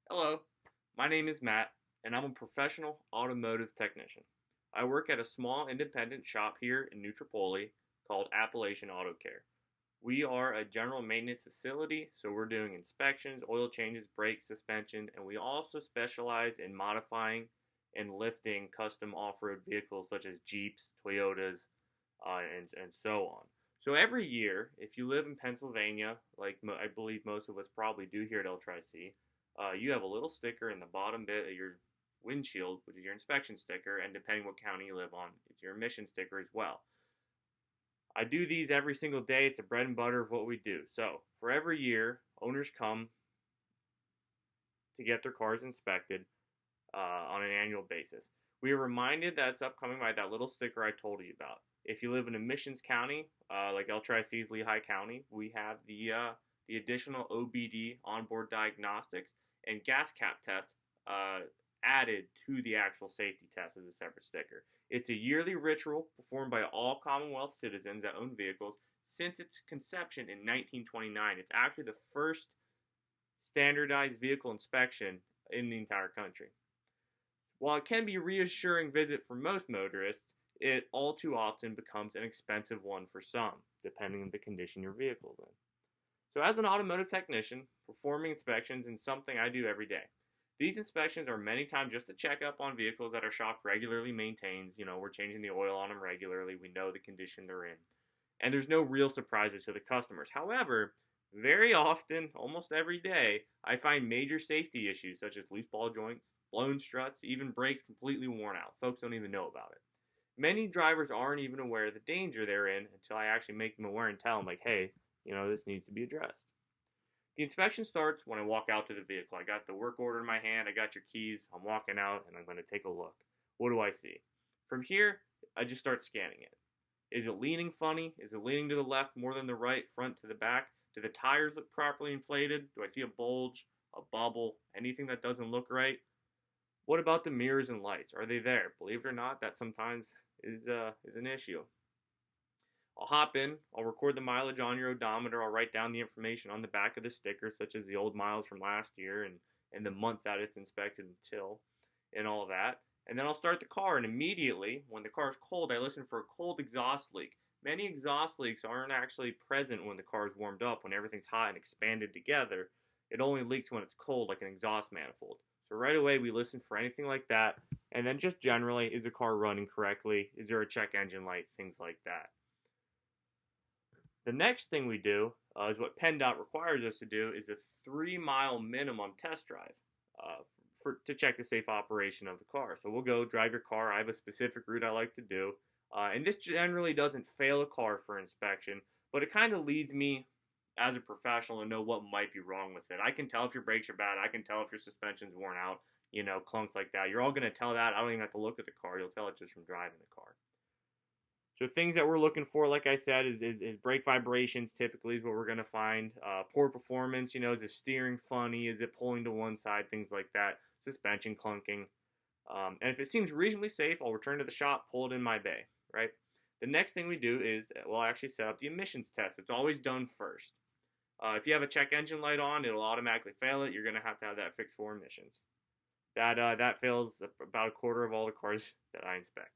Hello, my name is Matt, and I'm a professional automotive technician. I work at a small independent shop here in Nutropoli called Appalachian Auto Care. We are a general maintenance facility, so we're doing inspections, oil changes, brakes, suspension, and we also specialize in modifying and lifting custom off road vehicles such as Jeeps, Toyotas, and so on. So every year, if you live in Pennsylvania, like I believe most of us probably do here at LTRIC, you have a little sticker in the bottom bit of your windshield, which is your inspection sticker, and depending what county you live on, it's your emission sticker as well. I do these every single day. It's the bread and butter of what we do. So for every year, owners come to get their cars inspected on an annual basis. We are reminded that it's upcoming by that little sticker I told you about. If you live in emissions county, like LTRIC's Lehigh County, we have the additional OBD onboard diagnostics and gas cap test added to the actual safety test as a separate sticker. It's a yearly ritual performed by all Commonwealth citizens that own vehicles since its conception in 1929. It's actually the first standardized vehicle inspection in the entire country. While it can be a reassuring visit for most motorists, it all too often becomes an expensive one for some, depending on the condition your vehicle's in. So, as an automotive technician, performing inspections is something I do every day. These inspections are many times just a checkup on vehicles that our shop regularly maintains. We're changing the oil on them regularly. We know the condition they're in. And there's no real surprises to the customers. However, very often, almost every day, I find major safety issues such as loose ball joints, blown struts, even brakes completely worn out. Folks don't even know about it. Many drivers aren't even aware of the danger they're in until I actually make them aware and tell them, like, hey, this needs to be addressed. The inspection starts when I walk out to the vehicle. I got the work order in my hand, I got your keys, I'm walking out, and I'm going to take a look. What do I see? From here, I just start scanning it. Is it leaning funny? Is it leaning to the left more than the right, front to the back? Do the tires look properly inflated? Do I see a bulge, a bubble, anything that doesn't look right? What about the mirrors and lights? Are they there? Believe it or not, that sometimes is an issue. I'll hop in, I'll record the mileage on your odometer, I'll write down the information on the back of the sticker, such as the old miles from last year and the month that it's inspected until, and all of that. And then I'll start the car, and immediately, when the car is cold, I listen for a cold exhaust leak. Many exhaust leaks aren't actually present when the car is warmed up, when everything's hot and expanded together. It only leaks when it's cold, like an exhaust manifold. So right away, we listen for anything like that, and then just generally, is the car running correctly? Is there a check engine light? Things like that. The next thing we do is what PennDOT requires us to do is a 3 mile minimum test drive to check the safe operation of the car. So we'll go drive your car. I have a specific route I like to do. And this generally doesn't fail a car for inspection, but it kind of leads me as a professional to know what might be wrong with it. I can tell if your brakes are bad. I can tell if your suspension's worn out, clunks like that. You're all going to tell that. I don't even have to look at the car. You'll tell it just from driving the car. So things that we're looking for, like I said, is brake vibrations typically is what we're going to find. Poor performance, is it steering funny? Is it pulling to one side? Things like that. Suspension clunking. And if it seems reasonably safe, I'll return to the shop, pull it in my bay, right? The next thing we do is we'll actually set up the emissions test. It's always done first. If you have a check engine light on, it'll automatically fail it. You're going to have that fixed for emissions. That fails about a quarter of all the cars that I inspect.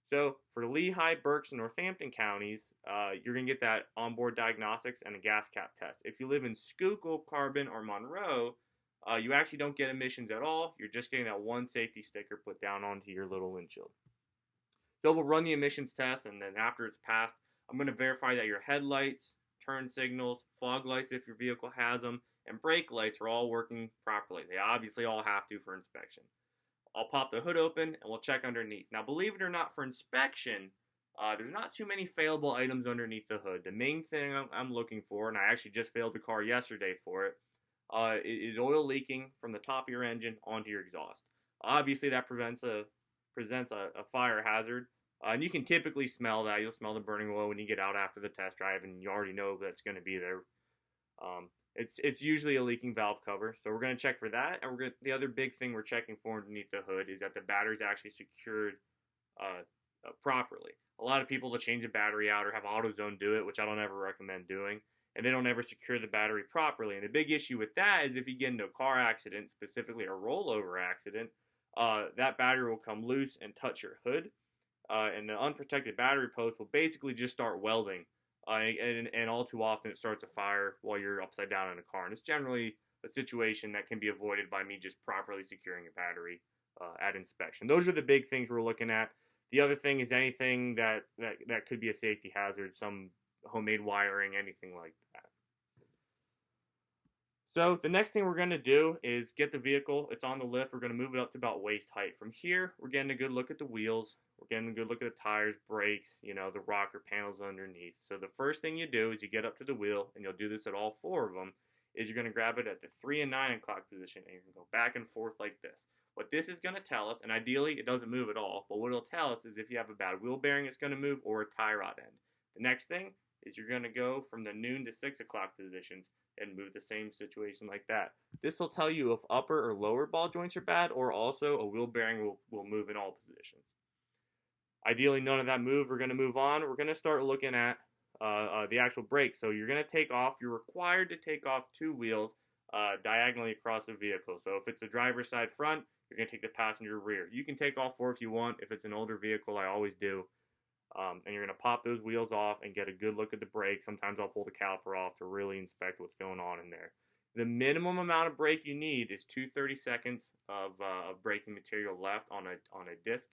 So for Lehigh, Berks, and Northampton counties, you're going to get that onboard diagnostics and a gas cap test. If you live in Schuylkill, Carbon, or Monroe, you actually don't get emissions at all. You're just getting that one safety sticker put down onto your little windshield. So we'll run the emissions test, and then after it's passed, I'm going to verify that your headlights, turn signals, fog lights if your vehicle has them, and brake lights are all working properly. They obviously all have to for inspection. I'll pop the hood open and we'll check underneath. Now, believe it or not, for inspection, there's not too many failable items underneath the hood. The main thing I'm looking for, and I actually just failed the car yesterday for it, is oil leaking from the top of your engine onto your exhaust. Obviously, that presents a fire hazard, and you can typically smell that. You'll smell the burning oil when you get out after the test drive, and you already know that's going to be there. It's usually a leaking valve cover, so we're going to check for that. And the other big thing we're checking for underneath the hood is that the battery's actually secured properly. A lot of people will change the battery out or have AutoZone do it, which I don't ever recommend doing. and they don't ever secure the battery properly. And the big issue with that is if you get into a car accident, specifically a rollover accident, that battery will come loose and touch your hood, and the unprotected battery post will basically just start welding, and all too often it starts a fire while you're upside down in a car. And it's generally a situation that can be avoided by me just properly securing a battery at inspection. Those are the big things we're looking at. The other thing is anything that could be a safety hazard, some homemade wiring, anything like that. So the next thing we're going to do is get the vehicle. It's on the lift. We're going to move it up to about waist height. From here, we're getting a good look at the wheels. We're getting a good look at the tires, brakes, the rocker panels underneath. So the first thing you do is you get up to the wheel, and you'll do this at all four of them, is you're going to grab it at the 3 and 9 o'clock position, and you're going to go back and forth like this. What this is going to tell us, and ideally it doesn't move at all, but what it'll tell us is if you have a bad wheel bearing, it's going to move, or a tie rod end. The next thing is you're going to go from the noon to 6 o'clock positions and move the same situation like that. This will tell you if upper or lower ball joints are bad, or also a wheel bearing will move in all positions. Ideally, none of that move. We're going to move on. We're going to start looking at the actual brake. So you're going to take off. You're required to take off 2 wheels diagonally across the vehicle. So if it's a driver's side front, you're going to take the passenger rear. You can take all 4 if you want. If it's an older vehicle, I always do. And you're going to pop those wheels off and get a good look at the brake. Sometimes I'll pull the caliper off to really inspect what's going on in there. The minimum amount of brake you need is 230 seconds of braking material left on a disc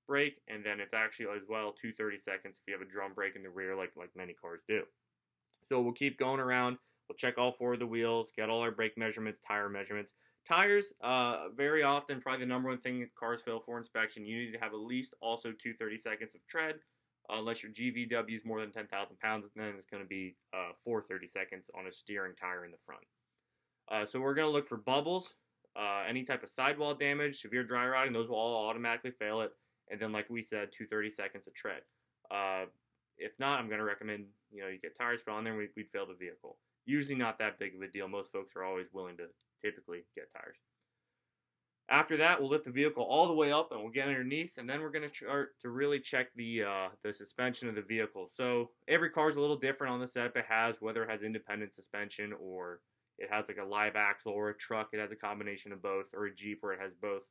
brake, and then it's actually as well 230 seconds if you have a drum brake in the rear like many cars do. So we'll keep going around. We'll check all 4 of the wheels, get all our brake measurements, tire measurements. Tires, very often, probably the number one thing cars fail for inspection. You need to have at least also 230 seconds of tread. Unless your GVW is more than 10,000 pounds, then it's going to be 430 seconds on a steering tire in the front. So we're going to look for bubbles, any type of sidewall damage, severe dry rotting. Those will all automatically fail it. And then, like we said, 230 seconds of tread. If not, I'm going to recommend you get tires put on there and we'd fail the vehicle. Usually not that big of a deal. Most folks are always willing to typically get tires. After that, we'll lift the vehicle all the way up and we'll get underneath, and then we're going to start to really check the suspension of the vehicle. So every car is a little different on the setup it has, whether it has independent suspension or it has like a live axle, or a truck, it has a combination of both, or a Jeep where it has both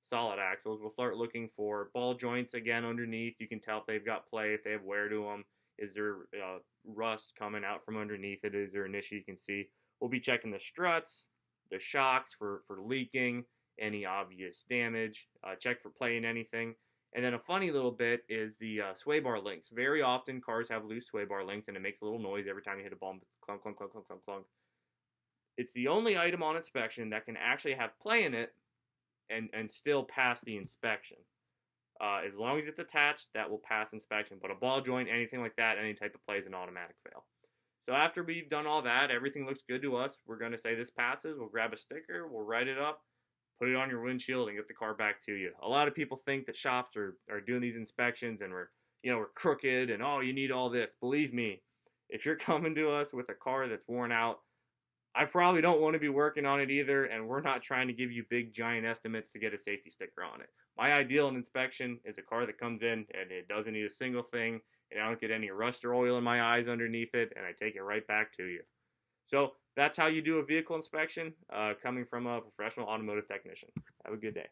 solid axles. We'll start looking for ball joints again underneath. You can tell if they've got play, if they have wear to them. Is there rust coming out from underneath it? Is there an issue you can see? We'll be checking the struts, the shocks for leaking, any obvious damage, check for play in anything. And then a funny little bit is the sway bar links. Very often cars have loose sway bar links and it makes a little noise every time you hit a bump. Clunk, clunk, clunk, clunk, clunk, clunk. It's the only item on inspection that can actually have play in it and still pass the inspection. As long as it's attached, that will pass inspection. But a ball joint, anything like that, any type of play is an automatic fail. So after we've done all that, everything looks good to us. We're going to say this passes. We'll grab a sticker. We'll write it up, put it on your windshield, and get the car back to you. A lot of people think that shops are doing these inspections and we're crooked and, oh, you need all this. Believe me, if you're coming to us with a car that's worn out, I probably don't want to be working on it either, and we're not trying to give you big, giant estimates to get a safety sticker on it. My ideal in inspection is a car that comes in and it doesn't need a single thing, and I don't get any rust or oil in my eyes underneath it, and I take it right back to you. So that's how you do a vehicle inspection, coming from a professional automotive technician. Have a good day.